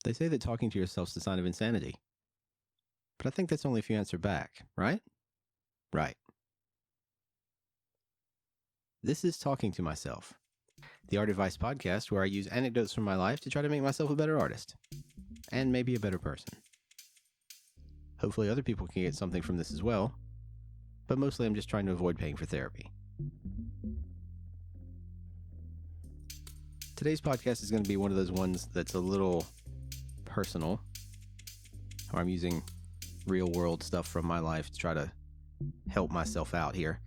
They say that talking to yourself is a sign of insanity. But I think that's only if you answer back, right? Right. This is Talking to Myself, the Art Advice podcast where I use anecdotes from my life to try to make myself a better artist. And maybe a better person. Hopefully other people can get something from this as well. But mostly I'm just trying to avoid paying for therapy. Today's podcast is going to be one of those ones that's a little personal, where I'm using real world stuff from my life to try to help myself out here.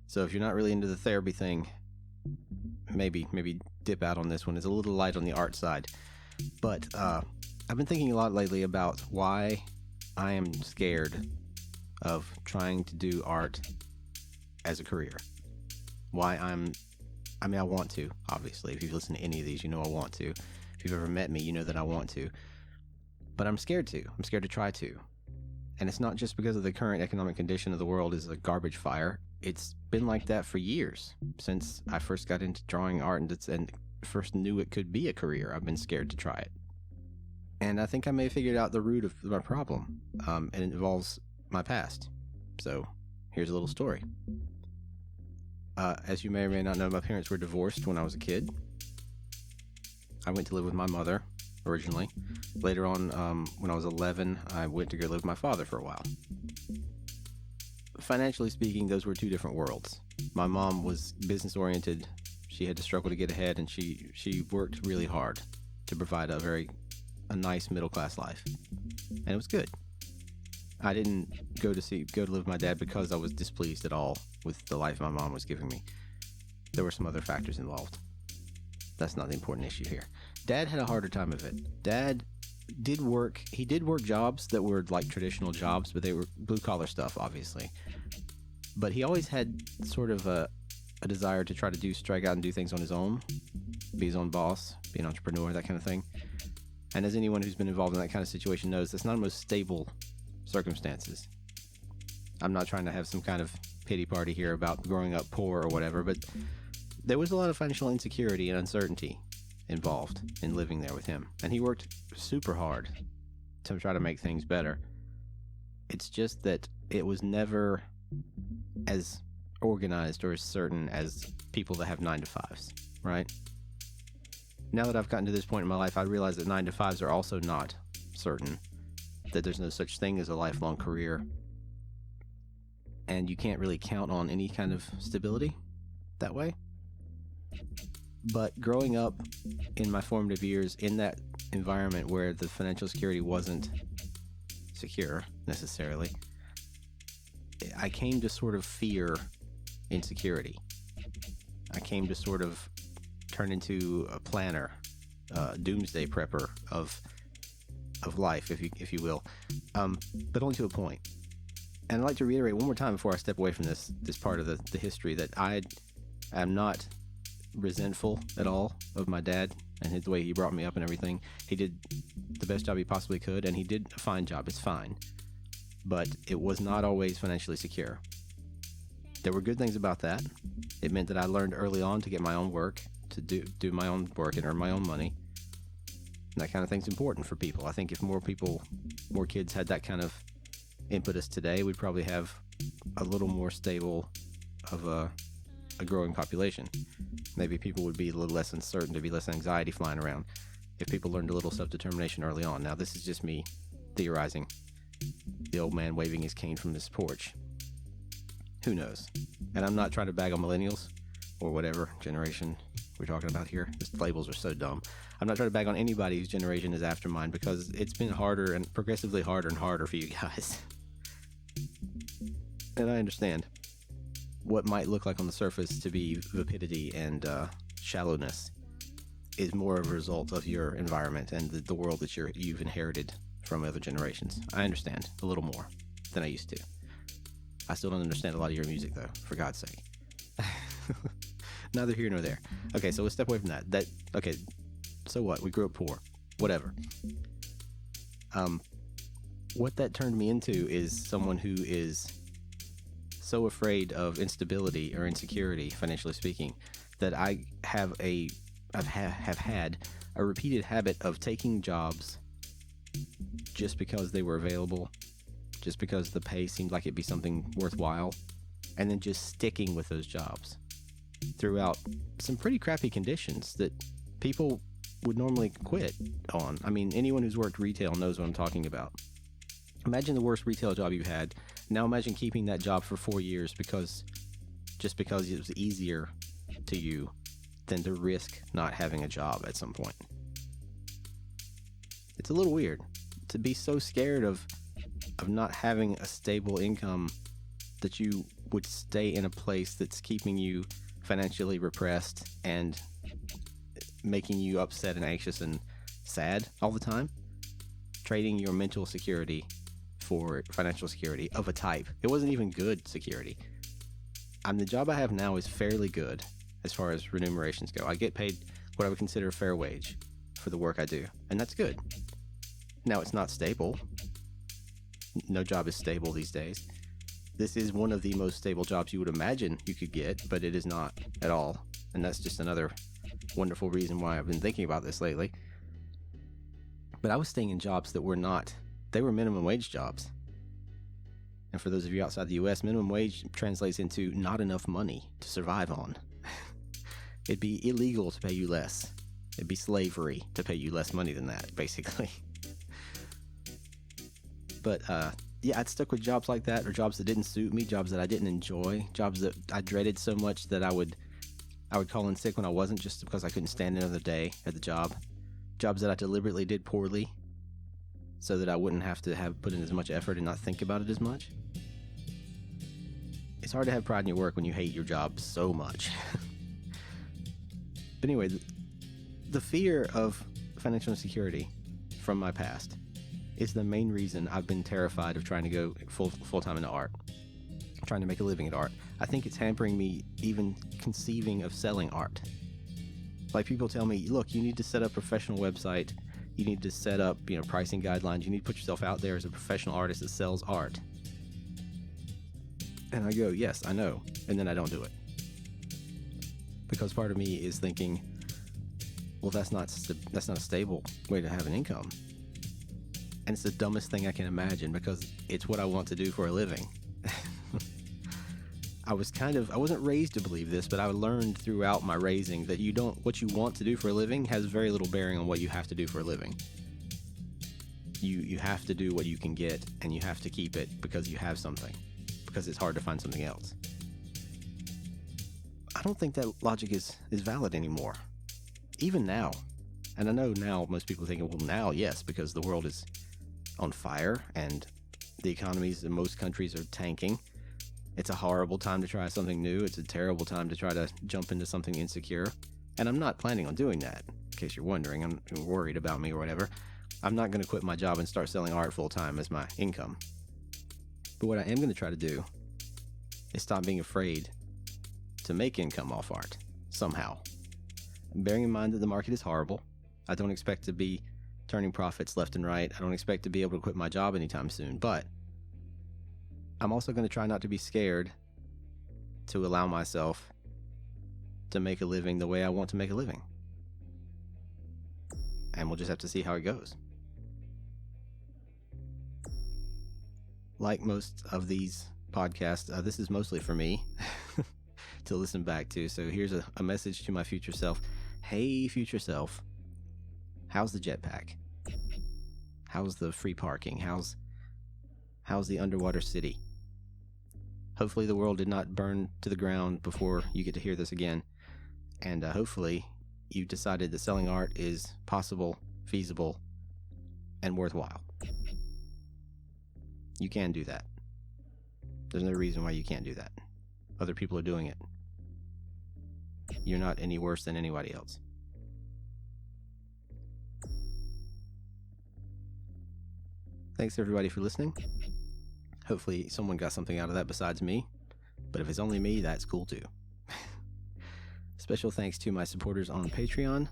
So if you're not really into the therapy thing, maybe dip out on this one. It's a little light on the art side. But I've been thinking a lot lately about why I am scared of trying to do art as a career. I want to, obviously. If you've listened to any of these, you know I want to. If you've ever met me, you know that I want to. But I'm scared to. I'm scared to try to. And it's not just because of the current economic condition of the world is a garbage fire. It's been like that for years. Since I first got into drawing art and first knew it could be a career, I've been scared to try it. And I think I may have figured out the root of my problem. And it involves my past. So here's a little story. As you may or may not know, my parents were divorced when I was a kid. I went to live with my mother originally. Later on, when I was 11, I went to go live with my father for a while. Financially speaking, those were two different worlds. My mom was business-oriented. She had to struggle to get ahead, and she worked really hard to provide a nice middle-class life. And it was good. I didn't go to live with my dad because I was displeased at all with the life my mom was giving me. There were some other factors involved. That's not the important issue here. Dad had a harder time of it. Dad did work. He did work jobs that were like traditional jobs, but they were blue-collar stuff, obviously. But he always had sort of a desire to try to strike out and do things on his own, be his own boss, be an entrepreneur, that kind of thing. And as anyone who's been involved in that kind of situation knows, that's not the most stable circumstances. I'm not trying to have some kind of pity party here about growing up poor or whatever, but there was a lot of financial insecurity and uncertainty involved in living there with him. And he worked super hard to try to make things better. It's just that it was never as organized or as certain as people that have 9-to-5s, right? Now that I've gotten to this point in my life, I realize that 9-to-5s are also not certain, that there's no such thing as a lifelong career, and you can't really count on any kind of stability that way. But growing up in my formative years in that environment where the financial security wasn't secure necessarily, I came to sort of fear insecurity. I came to sort of turn into a planner, doomsday prepper of life, if you will, but only to a point. And I'd like to reiterate one more time before I step away from this part of the history that I am not resentful at all of my dad and the way he brought me up and everything. He did the best job he possibly could, and he did a fine job. It's fine. But it was not always financially secure. There were good things about that. It meant that I learned early on to get my own work, to do my own work and earn my own money. And that kind of thing's important for people. I think if more kids had that kind of impetus today, we'd probably have a little more stable of a growing population. Maybe people would be a little less uncertain, there'd be less anxiety flying around if people learned a little self-determination early on. Now, this is just me theorizing. The old man waving his cane from this porch. Who knows? And I'm not trying to bag on millennials or whatever generation we're talking about here. These labels are so dumb. I'm not trying to bag on anybody whose generation is after mine, because it's been harder and progressively harder and harder for you guys. And I understand what might look like on the surface to be vapidity and shallowness is more of a result of your environment and the world that you've inherited from other generations. I understand a little more than I used to. I still don't understand a lot of your music, though, for God's sake. Neither here nor there. Okay, so let's step away from that. Okay, so what? We grew up poor. Whatever. What that turned me into is someone who is so afraid of instability or insecurity, financially speaking, that I've had a repeated habit of taking jobs just because they were available, just because the pay seemed like it'd be something worthwhile, and then just sticking with those jobs throughout some pretty crappy conditions that people would normally quit on. I mean, anyone who's worked retail knows what I'm talking about. Imagine the worst retail job you had. Now imagine keeping that job for 4 years just because it was easier to you than to risk not having a job at some point. It's a little weird to be so scared of not having a stable income that you would stay in a place that's keeping you financially repressed and making you upset and anxious and sad all the time, trading your mental security for financial security of a type. It wasn't even good security. The job I have now is fairly good as far as remunerations go. I get paid what I would consider a fair wage for the work I do, and that's good. Now, it's not stable. No job is stable these days. This is one of the most stable jobs you would imagine you could get, but it is not at all. And that's just another wonderful reason why I've been thinking about this lately. But I was staying in jobs that were minimum wage jobs. And for those of you outside the US, minimum wage translates into not enough money to survive on. It'd be illegal to pay you less. It'd be slavery to pay you less money than that, basically. But yeah, I'd stuck with jobs like that, or jobs that didn't suit me, jobs that I didn't enjoy, jobs that I dreaded so much that I would call in sick when I wasn't, just because I couldn't stand another day at the job. Jobs that I deliberately did poorly so that I wouldn't have to put in as much effort and not think about it as much. It's hard to have pride in your work when you hate your job so much. But anyway, the fear of financial insecurity from my past is the main reason I've been terrified of trying to go full-time into art, trying to make a living at art. I think it's hampering me even conceiving of selling art. Like, people tell me, look, you need to set up a professional website, you need to set up, pricing guidelines, you need to put yourself out there as a professional artist that sells art. And I go, yes, I know, and then I don't do it. Because part of me is thinking, well, that's not a stable way to have an income. And it's the dumbest thing I can imagine, because it's what I want to do for a living. I wasn't raised to believe this, but I learned throughout my raising that what you want to do for a living has very little bearing on what you have to do for a living. You have to do what you can get, and you have to keep it because you have something, because it's hard to find something else. I don't think that logic is valid anymore, even now. And I know now most people are thinking, well, now, yes, because the world is on fire and the economies in most countries are tanking. It's a horrible time to try something new. It's a terrible time to try to jump into something insecure. And I'm not planning on doing that, in case you're wondering. I'm worried about me or whatever. I'm not going to quit my job and start selling art full time as my income. But what I am going to try to do is stop being afraid to make income off art somehow. Bearing in mind that the market is horrible. I don't expect to be turning profits left and right. I don't expect to be able to quit my job anytime soon, but I'm also going to try not to be scared to allow myself to make a living the way I want to make a living. And we'll just have to see how it goes. Like most of these podcasts, this is mostly for me to listen back to. So here's a message to my future self. Hey, future self. How's the jetpack? How's the free parking? How's the underwater city? Hopefully the world did not burn to the ground before you get to hear this again. And hopefully you decided that selling art is possible, feasible, and worthwhile. You can do that. There's no reason why you can't do that. Other people are doing it. You're not any worse than anybody else. Thanks everybody for listening. Hopefully someone got something out of that besides me. But if it's only me, that's cool too. Special thanks to my supporters on Patreon.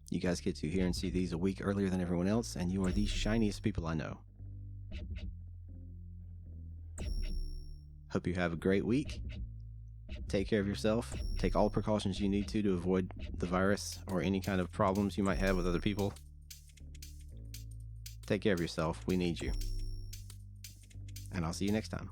You guys get to hear and see these a week earlier than everyone else, and you are the shiniest people I know. Hope you have a great week. Take care of yourself. Take all precautions you need to avoid the virus or any kind of problems you might have with other people. Take care of yourself. We need you. And I'll see you next time.